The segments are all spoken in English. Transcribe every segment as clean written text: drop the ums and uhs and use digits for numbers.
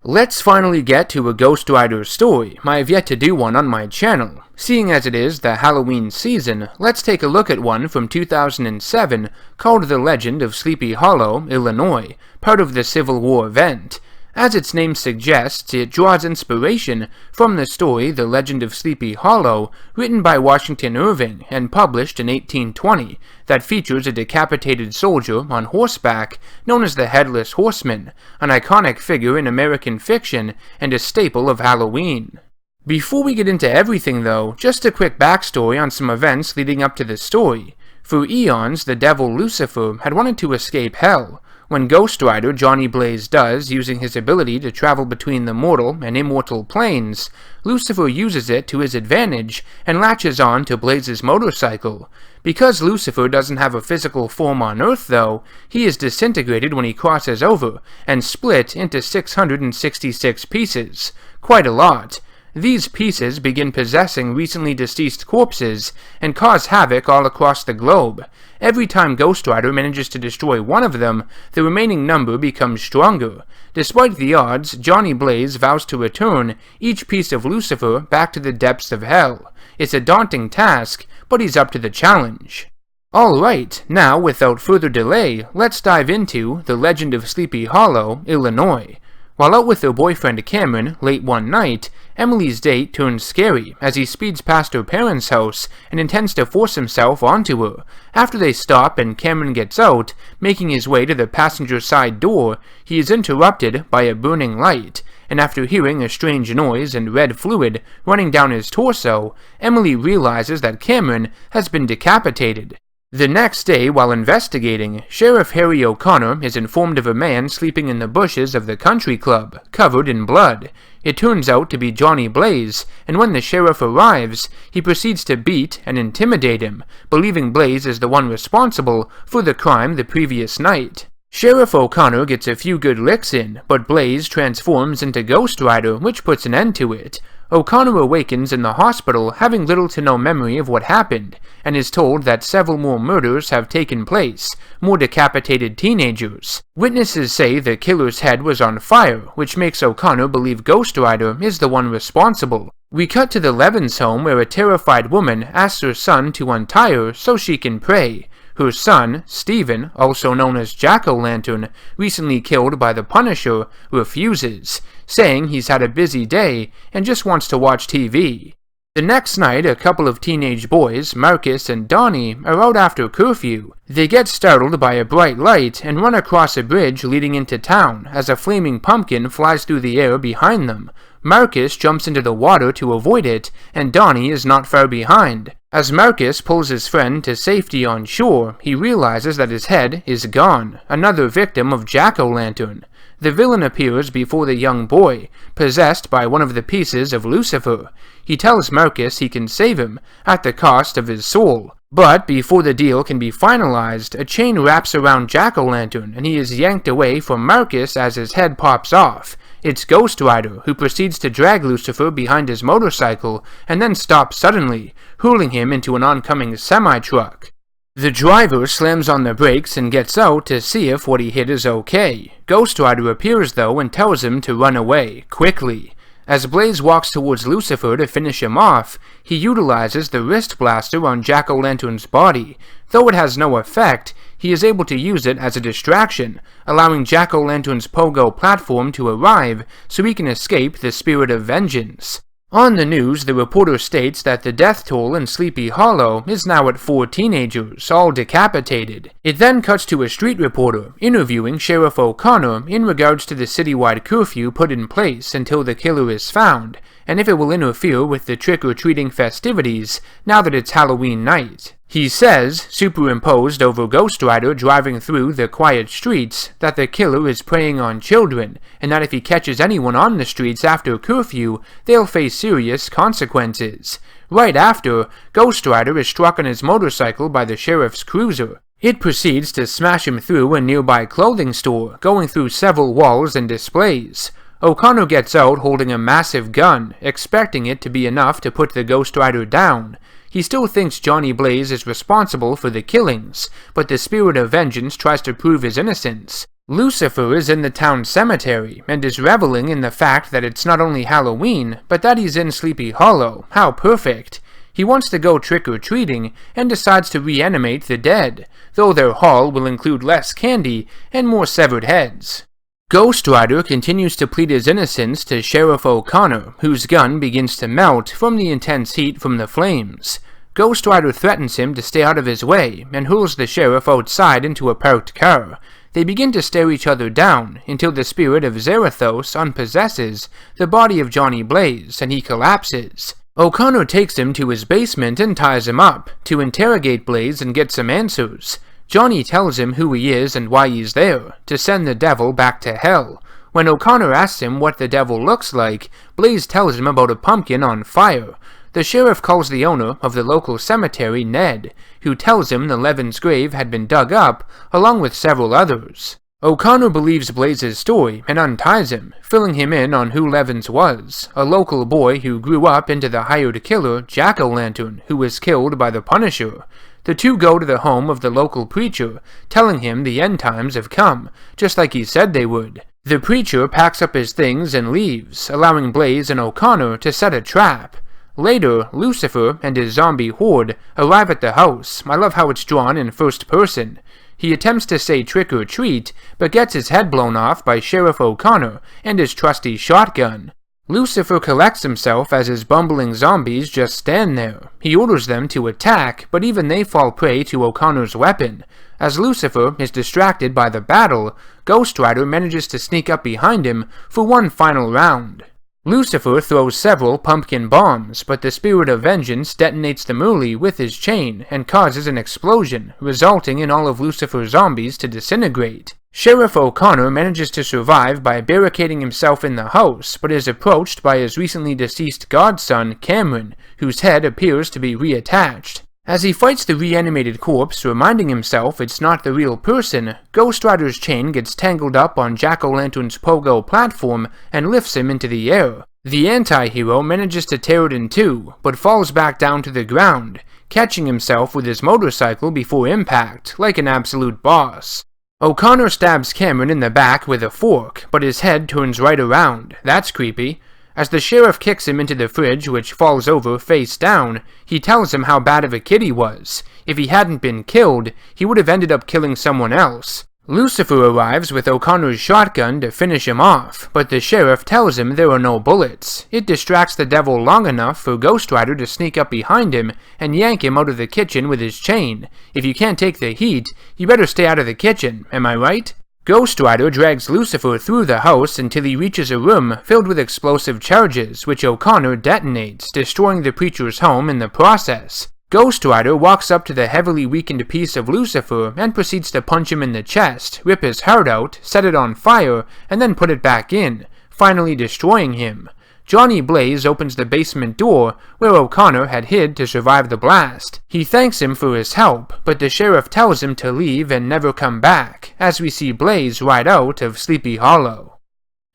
Let's finally get to a Ghost Rider story. I have yet to do one on my channel. Seeing as it is the Halloween season, let's take a look at one from 2007 called The Legend of Sleepy Hollow, Illinois, part of the Civil War event. As its name suggests, it draws inspiration from the story The Legend of Sleepy Hollow, written by Washington Irving and published in 1820, that features a decapitated soldier on horseback known as the Headless Horseman, an iconic figure in American fiction and a staple of Halloween. Before we get into everything though, just a quick backstory on some events leading up to this story. For eons, the devil Lucifer had wanted to escape hell. When Ghost Rider Johnny Blaze does, using his ability to travel between the mortal and immortal planes, Lucifer uses it to his advantage and latches on to Blaze's motorcycle. Because Lucifer doesn't have a physical form on Earth though, he is disintegrated when he crosses over and split into 666 pieces. Quite a lot. These pieces begin possessing recently deceased corpses and cause havoc all across the globe. Every time Ghost Rider manages to destroy one of them, the remaining number becomes stronger. Despite the odds, Johnny Blaze vows to return each piece of Lucifer back to the depths of hell. It's a daunting task, but he's up to the challenge. Alright, now without further delay, let's dive into The Legend of Sleepy Hollow, Illinois. While out with her boyfriend Cameron late one night, Emily's date turns scary as he speeds past her parents' house and intends to force himself onto her. After they stop and Cameron gets out, making his way to the passenger side door, he is interrupted by a burning light, and after hearing a strange noise and red fluid running down his torso, Emily realizes that Cameron has been decapitated. The next day, while investigating, Sheriff Harry O'Connor is informed of a man sleeping in the bushes of the country club, covered in blood. It turns out to be Johnny Blaze, and when the sheriff arrives, he proceeds to beat and intimidate him, believing Blaze is the one responsible for the crime the previous night. Sheriff O'Connor gets a few good licks in, but Blaze transforms into Ghost Rider, which puts an end to it. O'Connor awakens in the hospital having little to no memory of what happened, and is told that several more murders have taken place, more decapitated teenagers. Witnesses say the killer's head was on fire, which makes O'Connor believe Ghost Rider is the one responsible. We cut to the Levins' home where a terrified woman asks her son to untie her so she can pray. Her son, Stephen, also known as Jack-o'-lantern, recently killed by the Punisher, refuses, saying he's had a busy day and just wants to watch TV. The next night, a couple of teenage boys, Marcus and Donnie, are out after curfew. They get startled by a bright light and run across a bridge leading into town as a flaming pumpkin flies through the air behind them. Marcus jumps into the water to avoid it, and Donnie is not far behind. As Marcus pulls his friend to safety on shore, he realizes that his head is gone, another victim of Jack-o'-lantern. The villain appears before the young boy, possessed by one of the pieces of Lucifer. He tells Marcus he can save him, at the cost of his soul. But before the deal can be finalized, a chain wraps around Jack-o'-lantern, and he is yanked away from Marcus as his head pops off. It's Ghost Rider, who proceeds to drag Lucifer behind his motorcycle, and then stops suddenly, hurling him into an oncoming semi-truck. The driver slams on the brakes and gets out to see if what he hit is okay. Ghost Rider appears though and tells him to run away, quickly. As Blaze walks towards Lucifer to finish him off, he utilizes the wrist blaster on Jack-o'-lantern's body. Though it has no effect, he is able to use it as a distraction, allowing Jack-o'-lantern's pogo platform to arrive so he can escape the spirit of vengeance. On the news, the reporter states that the death toll in Sleepy Hollow is now at 4 teenagers, all decapitated. It then cuts to a street reporter interviewing Sheriff O'Connor in regards to the citywide curfew put in place until the killer is found, and if it will interfere with the trick-or-treating festivities now that it's Halloween night. He says, superimposed over Ghost Rider driving through the quiet streets, that the killer is preying on children, and that if he catches anyone on the streets after curfew, they'll face serious consequences. Right after, Ghost Rider is struck on his motorcycle by the sheriff's cruiser. It proceeds to smash him through a nearby clothing store, going through several walls and displays. O'Connor gets out holding a massive gun, expecting it to be enough to put the Ghost Rider down. He still thinks Johnny Blaze is responsible for the killings, but the spirit of vengeance tries to prove his innocence. Lucifer is in the town cemetery, and is reveling in the fact that it's not only Halloween, but that he's in Sleepy Hollow. How perfect! He wants to go trick-or-treating, and decides to reanimate the dead, though their haul will include less candy and more severed heads. Ghost Rider continues to plead his innocence to Sheriff O'Connor, whose gun begins to melt from the intense heat from the flames. Ghost Rider threatens him to stay out of his way, and hurls the sheriff outside into a parked car. They begin to stare each other down, until the spirit of Zarathos unpossesses the body of Johnny Blaze, and he collapses. O'Connor takes him to his basement and ties him up, to interrogate Blaze and get some answers. Johnny tells him who he is and why he's there, to send the devil back to hell. When O'Connor asks him what the devil looks like, Blaze tells him about a pumpkin on fire. The sheriff calls the owner of the local cemetery Ned, who tells him the Levin's grave had been dug up, along with several others. O'Connor believes Blaze's story and unties him, filling him in on who Levins was, a local boy who grew up into the hired killer Jack-o'-lantern, who was killed by the Punisher. The two go to the home of the local preacher, telling him the end times have come, just like he said they would. The preacher packs up his things and leaves, allowing Blaze and O'Connor to set a trap. Later, Lucifer and his zombie horde arrive at the house. I love how it's drawn in first person. He attempts to say trick or treat, but gets his head blown off by Sheriff O'Connor and his trusty shotgun. Lucifer collects himself as his bumbling zombies just stand there. He orders them to attack, but even they fall prey to O'Connor's weapon. As Lucifer is distracted by the battle, Ghost Rider manages to sneak up behind him for one final round. Lucifer throws several pumpkin bombs, but the spirit of vengeance detonates them early with his chain and causes an explosion, resulting in all of Lucifer's zombies to disintegrate. Sheriff O'Connor manages to survive by barricading himself in the house, but is approached by his recently deceased godson, Cameron, whose head appears to be reattached. As he fights the reanimated corpse, reminding himself it's not the real person, Ghost Rider's chain gets tangled up on Jack-o'-lantern's pogo platform and lifts him into the air. The anti-hero manages to tear it in two, but falls back down to the ground, catching himself with his motorcycle before impact, like an absolute boss. O'Connor stabs Cameron in the back with a fork, but his head turns right around. That's creepy. As the sheriff kicks him into the fridge, which falls over face down, he tells him how bad of a kid he was. If he hadn't been killed, he would have ended up killing someone else. Lucifer arrives with O'Connor's shotgun to finish him off, but the sheriff tells him there are no bullets. It distracts the devil long enough for Ghost Rider to sneak up behind him and yank him out of the kitchen with his chain. If you can't take the heat, you better stay out of the kitchen, am I right? Ghost Rider drags Lucifer through the house until he reaches a room filled with explosive charges, which O'Connor detonates, destroying the preacher's home in the process. Ghost Rider walks up to the heavily weakened piece of Lucifer and proceeds to punch him in the chest, rip his heart out, set it on fire, and then put it back in, finally destroying him. Johnny Blaze opens the basement door where O'Connor had hid to survive the blast. He thanks him for his help, but the sheriff tells him to leave and never come back, as we see Blaze ride out of Sleepy Hollow.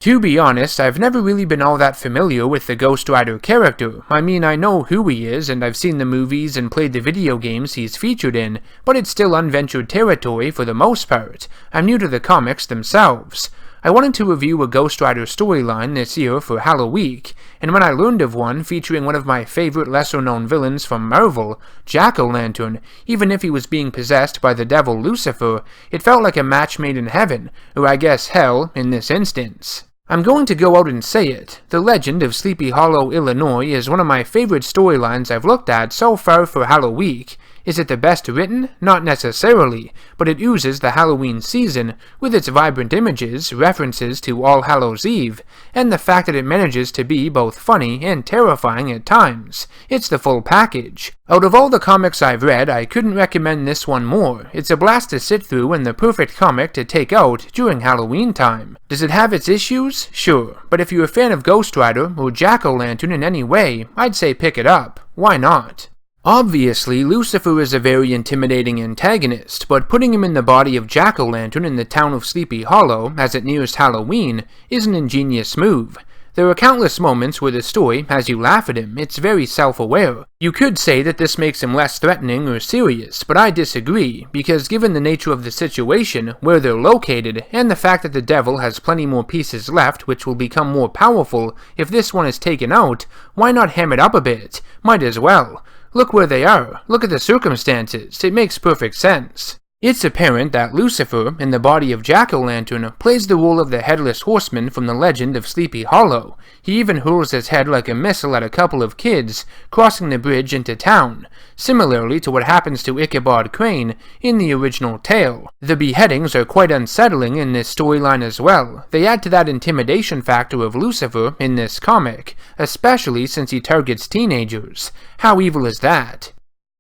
To be honest, I've never really been all that familiar with the Ghost Rider character. I mean, I know who he is, and I've seen the movies and played the video games he's featured in, but it's still unventured territory for the most part. I'm new to the comics themselves. I wanted to review a Ghost Rider storyline this year for Halloween, and when I learned of one featuring one of my favorite lesser-known villains from Marvel, Jack-o'-lantern, even if he was being possessed by the devil Lucifer, it felt like a match made in heaven, or I guess hell in this instance. I'm going to go out and say it. The Legend of Sleepy Hollow, Illinois is one of my favorite storylines I've looked at so far for Halloween. Is it the best written? Not necessarily, but it oozes the Halloween season with its vibrant images, references to All Hallows Eve, and the fact that it manages to be both funny and terrifying at times. It's the full package. Out of all the comics I've read, I couldn't recommend this one more. It's a blast to sit through and the perfect comic to take out during Halloween time. Does it have its issues? Sure, but if you're a fan of Ghost Rider or Jack-o'-lantern in any way, I'd say pick it up. Why not? Obviously, Lucifer is a very intimidating antagonist, but putting him in the body of Jack-o'-lantern in the town of Sleepy Hollow as it nears Halloween is an ingenious move. There are countless moments where the story has you laugh at him. It's very self-aware. You could say that this makes him less threatening or serious, but I disagree, because given the nature of the situation, where they're located, and the fact that the devil has plenty more pieces left which will become more powerful if this one is taken out, why not ham it up a bit? Might as well. Look where they are. Look at the circumstances. It makes perfect sense. It's apparent that Lucifer, in the body of Jack-o'-lantern, plays the role of the Headless Horseman from the legend of Sleepy Hollow. He even hurls his head like a missile at a couple of kids, crossing the bridge into town, similarly to what happens to Ichabod Crane in the original tale. The beheadings are quite unsettling in this storyline as well. They add to that intimidation factor of Lucifer in this comic, especially since he targets teenagers. How evil is that?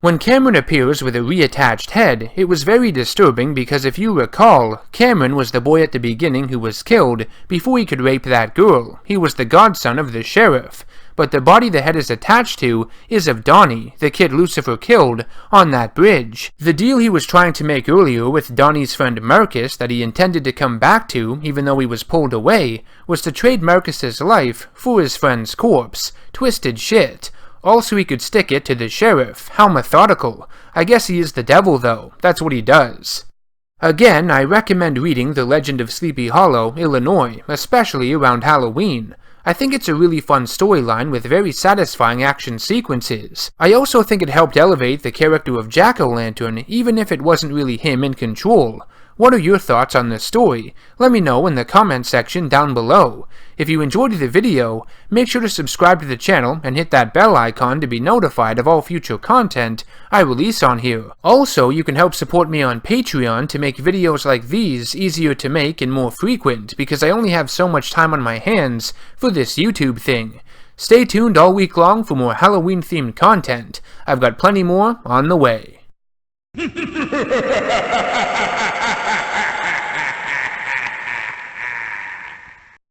When Cameron appears with a reattached head, it was very disturbing because if you recall, Cameron was the boy at the beginning who was killed before he could rape that girl. He was the godson of the sheriff. But the body the head is attached to is of Donnie, the kid Lucifer killed on that bridge. The deal he was trying to make earlier with Donnie's friend Marcus that he intended to come back to, even though he was pulled away, was to trade Marcus's life for his friend's corpse. Twisted shit. Also, he could stick it to the sheriff. How methodical. I guess he is the devil, though. That's what he does. Again, I recommend reading The Legend of Sleepy Hollow, Illinois, especially around Halloween. I think it's a really fun storyline with very satisfying action sequences. I also think it helped elevate the character of Jack-o'-lantern, even if it wasn't really him in control. What are your thoughts on this story? Let me know in the comment section down below. If you enjoyed the video, make sure to subscribe to the channel and hit that bell icon to be notified of all future content I release on here. Also, you can help support me on Patreon to make videos like these easier to make and more frequent, because I only have so much time on my hands for this YouTube thing. Stay tuned all week long for more Halloween-themed content. I've got plenty more on the way.